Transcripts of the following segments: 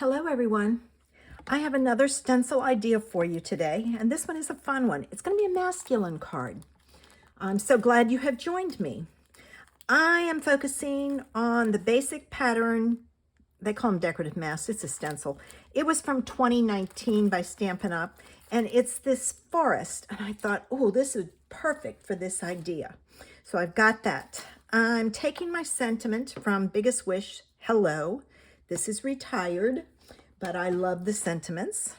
Hello everyone. I have another stencil idea for you today, and this one is a fun one. It's going to be a masculine card. I'm so glad you have joined me. I am focusing on the basic pattern. They call them decorative masks. It's a stencil. It was from 2019 by Stampin' Up, and it's this forest. And I thought, oh, this is perfect for this idea. So I've got that. I'm taking my sentiment from Biggest Wish, Hello. This is retired, but I love the sentiments.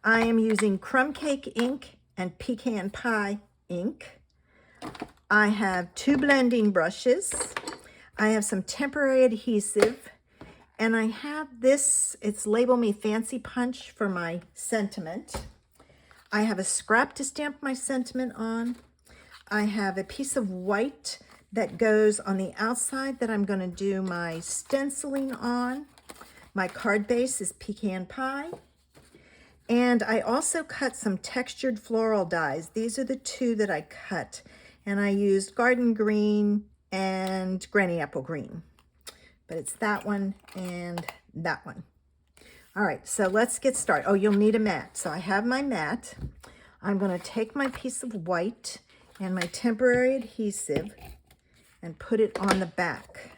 I am using crumb cake ink and pecan pie ink. I have 2 blending brushes. I have some temporary adhesive, and I have this, it's Label Me Fancy Punch for my sentiment. I have a scrap to stamp my sentiment on. I have a piece of white that goes on the outside that I'm going to do my stenciling on. My card base is pecan pie. And I also cut some textured floral dies. These are the 2 that I cut. And I used garden green and granny apple green. But it's that one and that one. All right, so let's get started. Oh, you'll need a mat. So I have my mat. I'm going to take my piece of white and my temporary adhesive and put it on the back.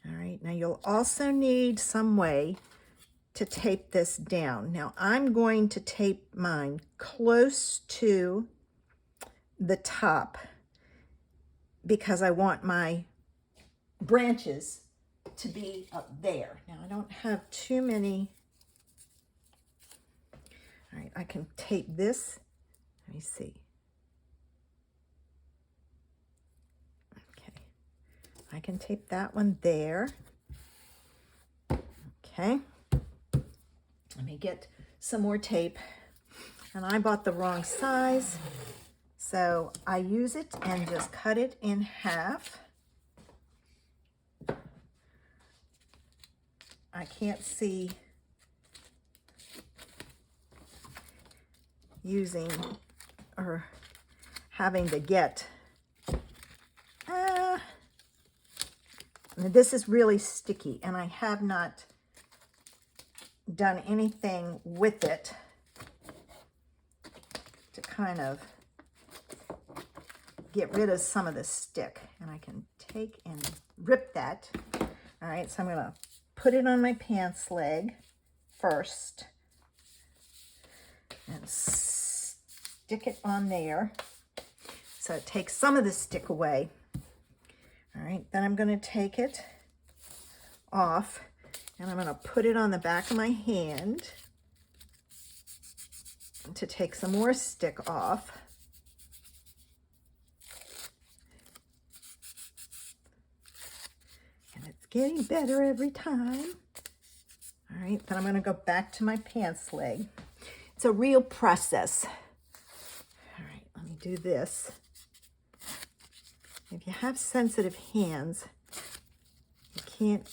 All right, now you'll also need some way to tape this down. Now I'm going to tape mine close to the top because I want my branches to be up there. Now I don't have too many. All right, I can tape this. Let me see. I can tape that one there. Okay. Let me get some more tape. And I bought the wrong size, so I use it and just cut it in half. I can't see using or having to get this is really sticky, and I have not done anything with it to kind of get rid of some of the stick. And I can take and rip that. All right, so I'm going to put it on my pants leg first and stick it on there so it takes some of the stick away. All right, then I'm going to take it off and I'm going to put it on the back of my hand to take some more stick off. And it's getting better every time. All right, then I'm going to go back to my pants leg. It's a real process. All right, let me do this. If you have sensitive hands, you can't,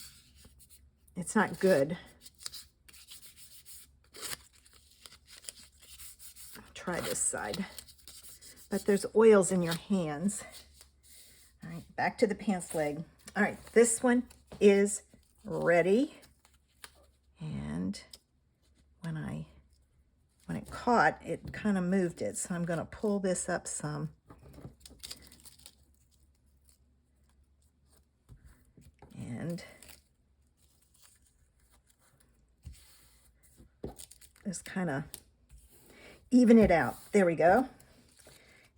it's not good. I'll try this side. But there's oils in your hands. All right, back to the pants leg. All right, this one is ready. And when it caught, it kind of moved it. So I'm going to pull this up some. And just kind of even it out. There we go.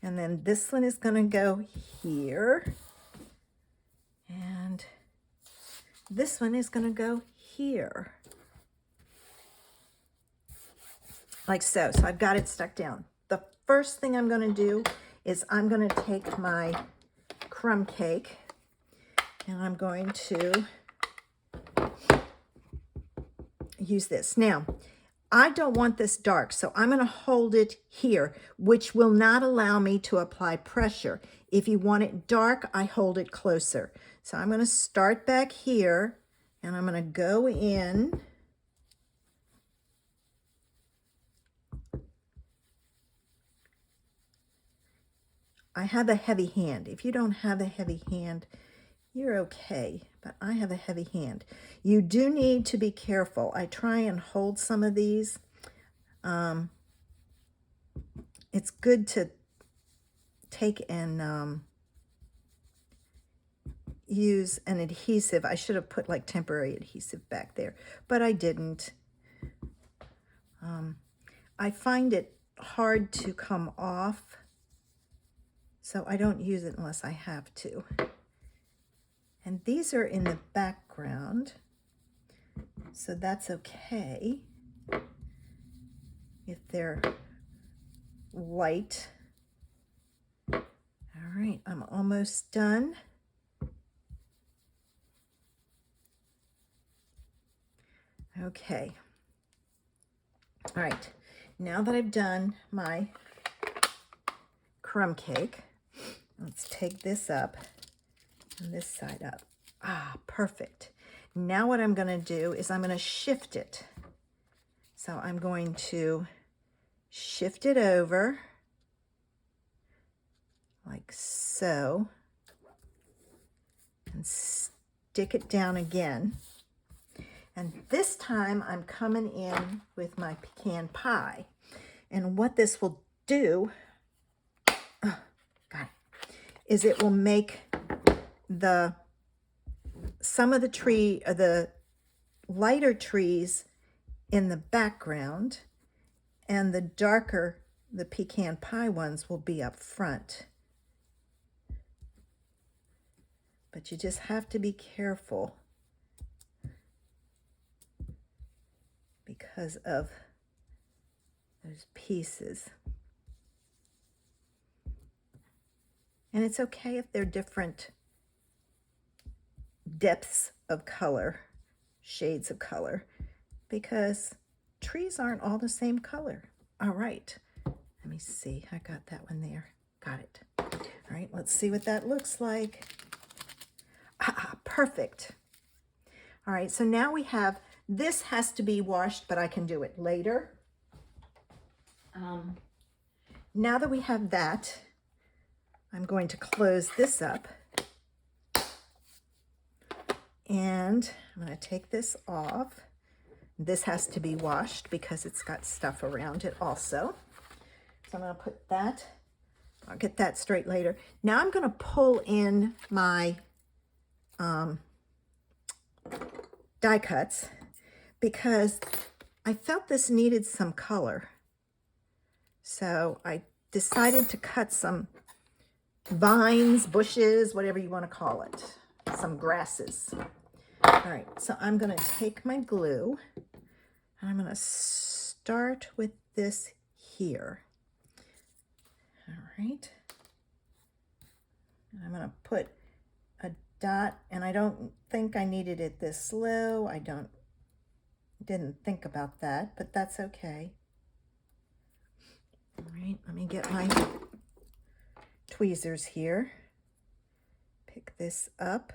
And then this one is going to go here. And this one is going to go here. Like so. So I've got it stuck down. The first thing I'm going to do is I'm going to take my crumb cake and I'm going to use this. Now, I don't want this dark, so I'm going to hold it here, which will not allow me to apply pressure. If you want it dark, I hold it closer. So I'm going to start back here, and I'm going to go in. I have a heavy hand. If you don't have a heavy hand, You're okay, but I have a heavy hand. You do need to be careful. I try and hold some of these. It's good to take and use an adhesive. I should have put like temporary adhesive back there, but I didn't. I find it hard to come off, so I don't use it unless I have to. And these are in the background, so that's okay if they're light. All right, I'm almost done. Okay. All right, now that I've done my crumb cake, let's take this up and this side up. Ah, perfect. Now what I'm going to do is I'm going to shift it. So I'm going to shift it over like so and stick it down again. And this time I'm coming in with my pecan pie. And what this will do, is it will make some of the lighter trees in the background, and the darker, the pecan pie ones will be up front. But you just have to be careful because of those pieces. And it's okay if they're different depths of color, shades of color, because trees aren't all the same color. All right, let me see. I got that one there. Got it. All right, let's see what that looks like. Ah, perfect. All right, so now we have, this has to be washed, but I can do it later. Now that we have that, I'm going to close this up. And I'm going to take this off. This has to be washed because it's got stuff around it also. So I'm going to put that, I'll get that straight later. Now I'm going to pull in my die cuts because I felt this needed some color. So I decided to cut some vines, bushes, whatever you want to call it, some grasses. All right, so I'm going to take my glue and I'm going to start with this here. All right. And I'm going to put a dot, and I don't think I needed it this low. I didn't think about that, but that's okay. All right, let me get my tweezers here. Pick this up.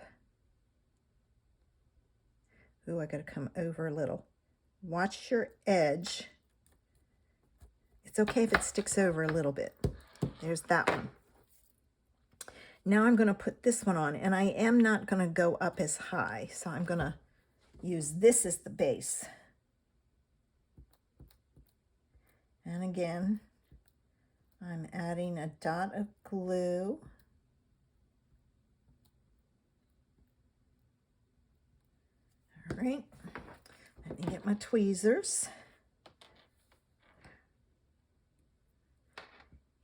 Ooh, I gotta come over a little. Watch your edge. It's okay if it sticks over a little bit. There's that one. Now I'm gonna put this one on, and I am not gonna go up as high, so I'm gonna use this as the base. And again, I'm adding a dot of glue. All right, let me get my tweezers.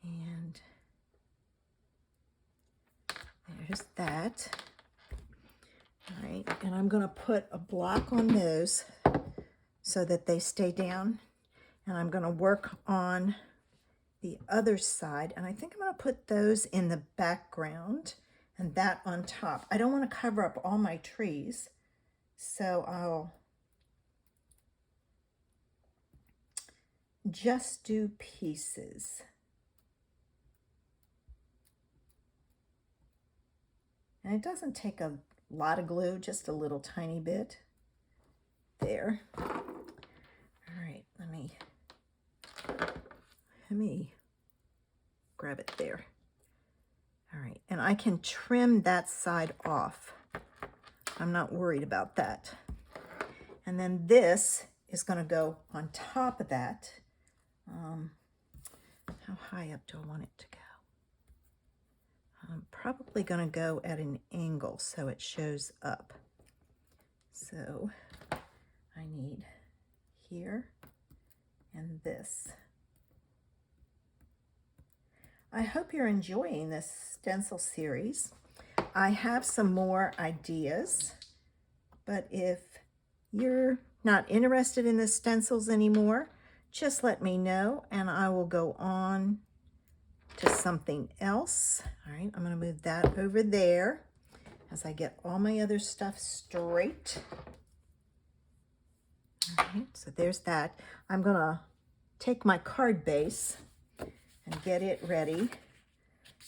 And there's that. All right, and I'm going to put a block on those so that they stay down. And I'm going to work on the other side. And I think I'm going to put those in the background and that on top. I don't want to cover up all my trees, so I'll just do pieces. And it doesn't take a lot of glue, just a little tiny bit. There. All right, let me grab it there. All right, and I can trim that side off. I'm not worried about that. And then this is going to go on top of that. How high up do I want it to go? I'm probably going to go at an angle so it shows up. So I need here and this. I hope you're enjoying this stencil series. I have some more ideas, but if you're not interested in the stencils anymore, just let me know and I will go on to something else. All right, I'm going to move that over there as I get all my other stuff straight. All right, so there's that. I'm going to take my card base and get it ready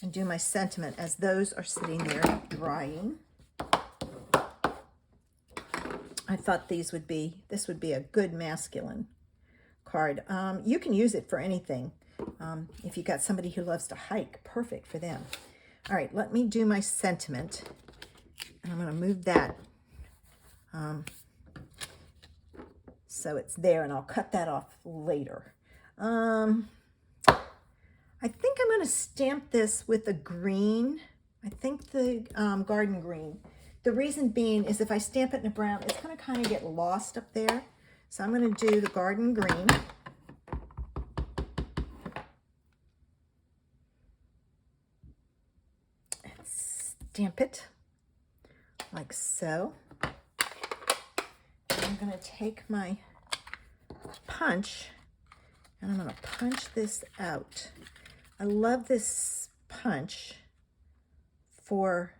and do my sentiment as those are sitting there drying. I thought this would be a good masculine card. You can use it for anything. If you got somebody who loves to hike, perfect for them. All right, let me do my sentiment. And I'm going to move that so it's there, and I'll cut that off later. I think I'm going to stamp this with a green. I think the garden green. The reason being is if I stamp it in a brown, it's going to kind of get lost up there. So I'm going to do the garden green. And stamp it like so. And I'm going to take my punch and I'm going to punch this out. I love this punch for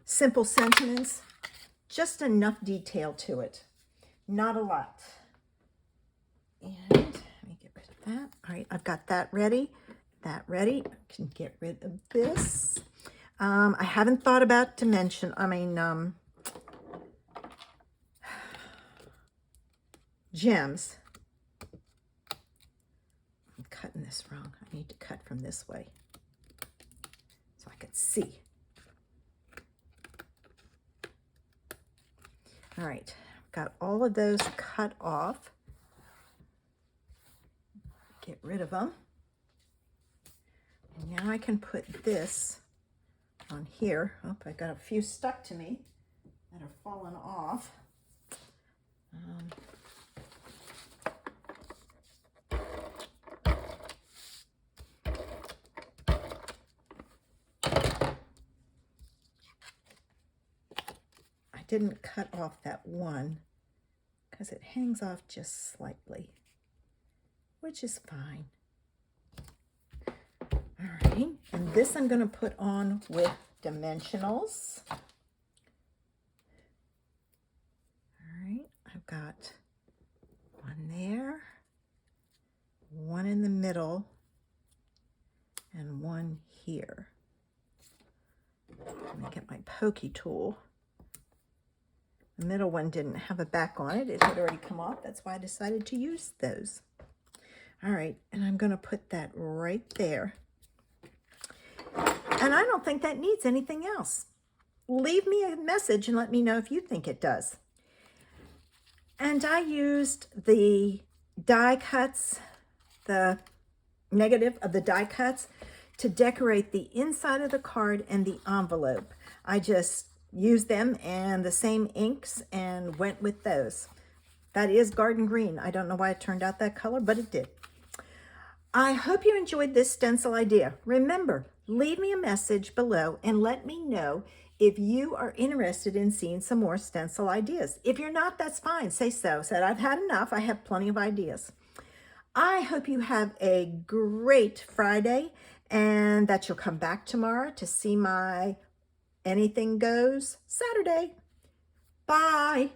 simple sentiments, just enough detail to it, not a lot. And let me get rid of that. All right, I've got that ready. I can get rid of this. I haven't thought about gems. I'm cutting this wrong. I need to cut from this way so I can see. All right, got all of those cut off. Get rid of them. And now I can put this on here. Oh, I got a few stuck to me that are falling off. Didn't cut off that one because it hangs off just slightly, which is fine. All right, and this I'm going to put on with dimensionals. All right, I've got one there, one in the middle, and one here. Let me get my pokey tool. The middle one didn't have a back on it. It had already come off. That's why I decided to use those. All right, and I'm going to put that right there. And I don't think that needs anything else. Leave me a message and let me know if you think it does. And I used the die cuts, the negative of the die cuts, to decorate the inside of the card and the envelope. I just used them and the same inks and went with those. That is garden green. I don't know why it turned out that color, but it did. I hope you enjoyed this stencil idea. Remember, leave me a message below and let me know if you are interested in seeing some more stencil ideas. If you're not, that's fine. Say so. Said I've had enough. I have plenty of ideas. I hope you have a great Friday and that you'll come back tomorrow to see my Anything Goes Saturday. Bye.